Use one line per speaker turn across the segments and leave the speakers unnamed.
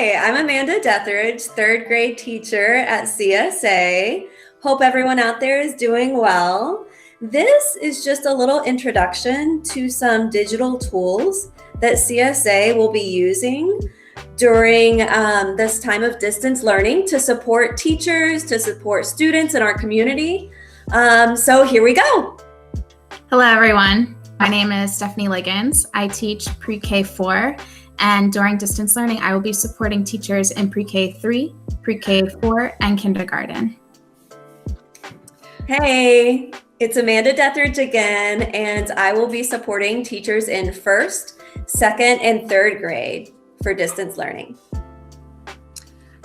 Hi, I'm Amanda Detheridge, third grade teacher at CSA. Hope everyone out there is doing well. This is just a little introduction to some digital tools that CSA will be using during this time of distance learning to support teachers, to support students in our community. So here we go.
Hello, everyone. My name is Stephanie Liggins. I teach pre-K 4, and during distance learning, I will be supporting teachers in pre-K 3, pre-K 4, and kindergarten.
Hey, it's Amanda Detheridge again, and I will be supporting teachers in first, second, and third grade for distance learning.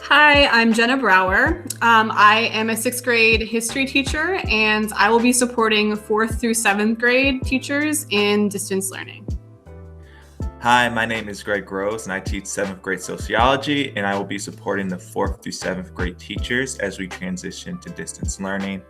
Hi, I'm Jenna Brower. I am a 6th grade history teacher, and I will be supporting 4th through 7th grade teachers in distance learning.
Hi, my name is Greg Groves, and I teach 7th grade sociology, and I will be supporting the 4th through 7th grade teachers as we transition to distance learning.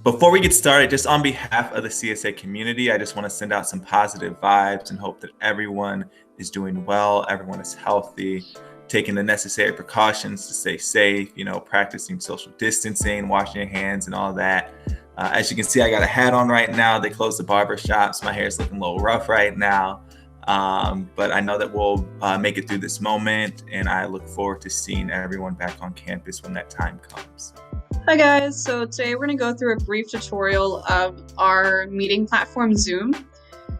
Before we get started, just on behalf of the CSA community, I just want to send out some positive vibes and hope that everyone is doing well, everyone is healthy, taking the necessary precautions to stay safe, practicing social distancing, washing your hands and all that. As you can see, I got a hat on right now. They closed the barber shops. My hair is looking a little rough right now. But I know that we'll make it through this moment, and I look forward to seeing everyone back on campus when that time comes.
Hi guys, so today we're going to go through a brief tutorial of our meeting platform, Zoom.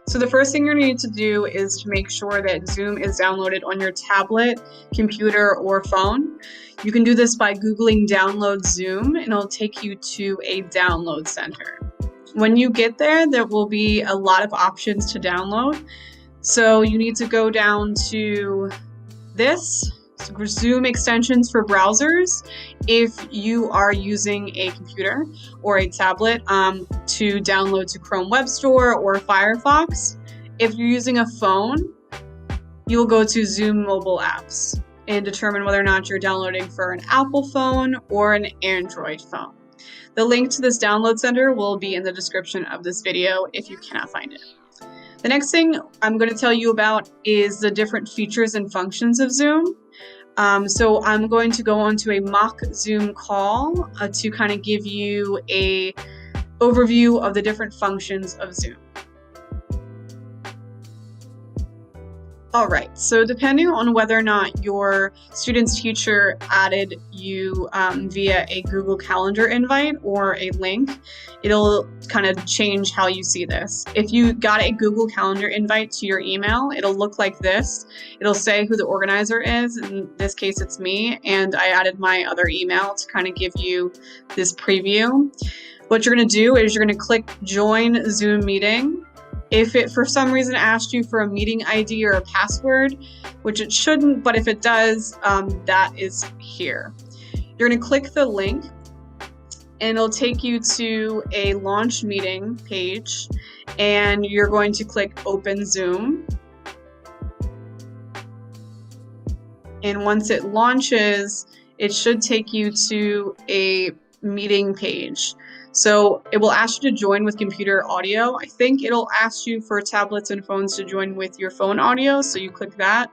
So the first thing you're going to need to do is to make sure that Zoom is downloaded on your tablet, computer, or phone. You can do this by Googling download Zoom, and it'll take you to a download center. When you get there, there will be a lot of options to download. So you need to go down to this, Zoom extensions for browsers, if you are using a computer or a tablet, to download to Chrome Web Store or Firefox. If you're using a phone, you will go to Zoom mobile apps and determine whether or not you're downloading for an Apple phone or an Android phone. The link to this download center will be in the description of this video if you cannot find it. The next thing I'm going to tell you about is the different features and functions of Zoom. So I'm going to go on to a mock Zoom call to kind of give you a overview of the different functions of Zoom. All right, so depending on whether or not your student's teacher added you via a Google Calendar invite or a link, it'll kind of change how you see this. If you got a Google Calendar invite to your email, it'll look like this. It'll say who the organizer is. In this case, it's me, and I added my other email to kind of give you this preview. What you're going to do is you're going to click Join Zoom Meeting. If it for some reason asked you for a meeting ID or a password, which it shouldn't, but if it does, that is here. You're going to click the link, and it'll take you to a launch meeting page, and you're going to click Open Zoom. And once it launches, it should take you to a meeting page. So it will ask you to join with computer audio. I think it'll ask you for tablets and phones to join with your phone audio, so you click that.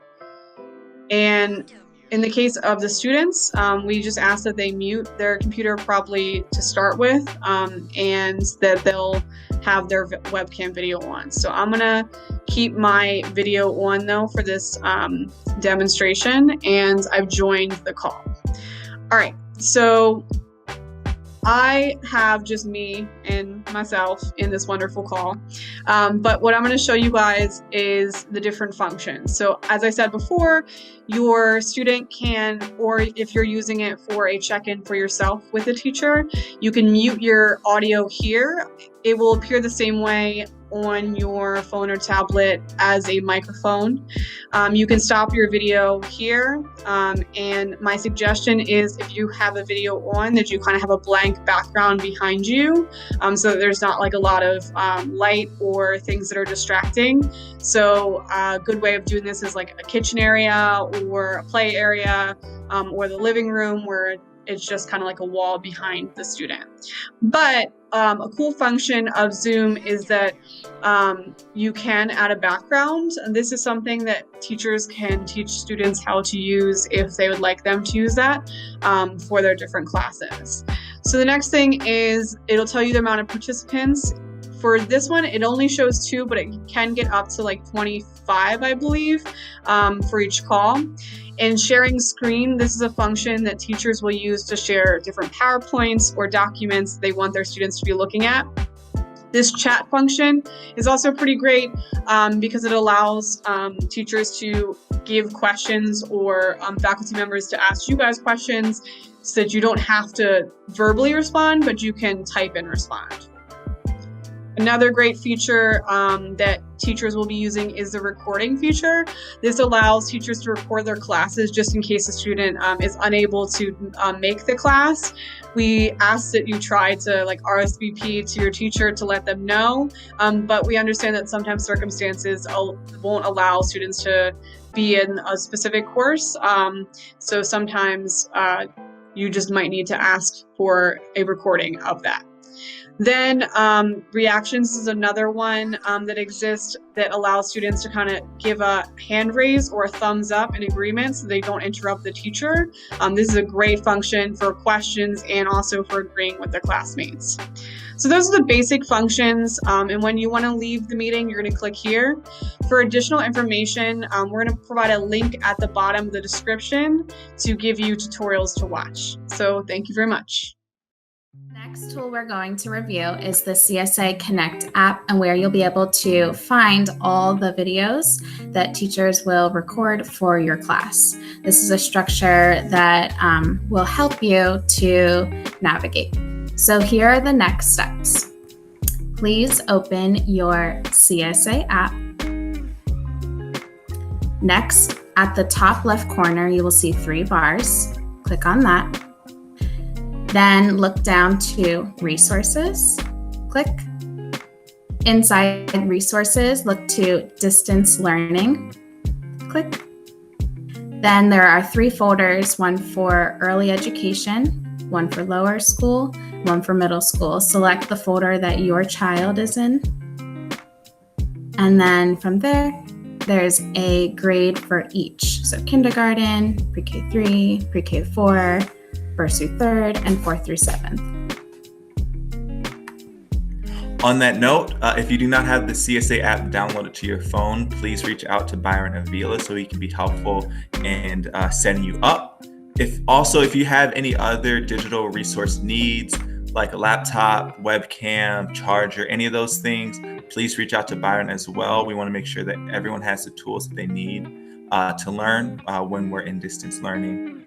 And in the case of the students, we just ask that they mute their computer probably to start with, and that they'll have their webcam video on. So I'm gonna keep my video on though for this demonstration, and I've joined the call. All right, so I have just me and myself in this wonderful call, but what I'm going to show you guys is the different functions. So as I said before, your student can, or if you're using it for a check-in for yourself with a teacher, you can mute your audio here. It will appear the same way on your phone or tablet as a microphone. You can stop your video here, and my suggestion is if you have a video on, that you kind of have a blank background behind you, so that there's not like a lot of light or things that are distracting. So a good way of doing this is like a kitchen area or a play area, or the living room where it's just kind of like a wall behind the student. But a cool function of Zoom is that you can add a background. And this is something that teachers can teach students how to use if they would like them to use that for their different classes. So the next thing is it'll tell you the amount of participants. For this one, it only shows 2, but it can get up to like 25, I believe, for each call. And sharing screen, this is a function that teachers will use to share different PowerPoints or documents they want their students to be looking at. This chat function is also pretty great because it allows teachers to give questions or faculty members to ask you guys questions so that you don't have to verbally respond, but you can type and respond. Another great feature that teachers will be using is the recording feature. This allows teachers to record their classes just in case a student is unable to make the class. We ask that you try to like RSVP to your teacher to let them know, but we understand that sometimes circumstances won't allow students to be in a specific course. So sometimes you just might need to ask for a recording of that. Then reactions is another one that exists that allows students to kind of give a hand raise or a thumbs up in agreement so they don't interrupt the teacher. This is a great function for questions and also for agreeing with their classmates. So those are the basic functions, and when you want to leave the meeting, you're going to click here. For additional information, we're going to provide a link at the bottom of the description to give you tutorials to watch. So thank you very much.
Next tool we're going to review is the CSA Connect app, and where you'll be able to find all the videos that teachers will record for your class. This is a structure that will help you to navigate. So here are the next steps. Please open your CSA app. Next, at the top left corner, you will see 3 bars. Click on that. Then look down to Resources, click. Inside Resources, look to Distance Learning, click. Then there are 3 folders, one for early education, one for lower school, one for middle school. Select the folder that your child is in. And then from there, there's a grade for each. So kindergarten, pre-K 3, pre-K 4, 1st through 3rd, and 4th through 7th.
On that note, if you do not have the CSA app downloaded to your phone, please reach out to Byron Avila so he can be helpful in setting you up. If you have any other digital resource needs, like a laptop, webcam, charger, any of those things, please reach out to Byron as well. We want to make sure that everyone has the tools that they need to learn when we're in distance learning.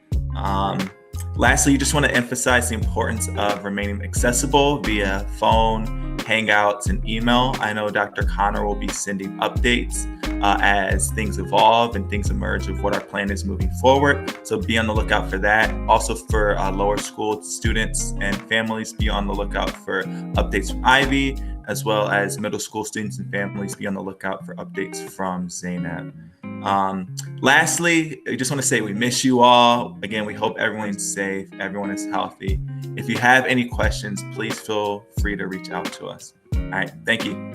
Lastly, you just want to emphasize the importance of remaining accessible via phone, Hangouts, and email. I know Dr. Connor will be sending updates as things evolve and things emerge of what our plan is moving forward. So be on the lookout for that. Also for lower school students and families, be on the lookout for updates from Ivy, as well as middle school students and families, be on the lookout for updates from Zainab. Lastly, I just want to say we miss you all. Again, we hope everyone's safe, everyone is healthy. If you have any questions, please feel free to reach out to us. All right, thank you.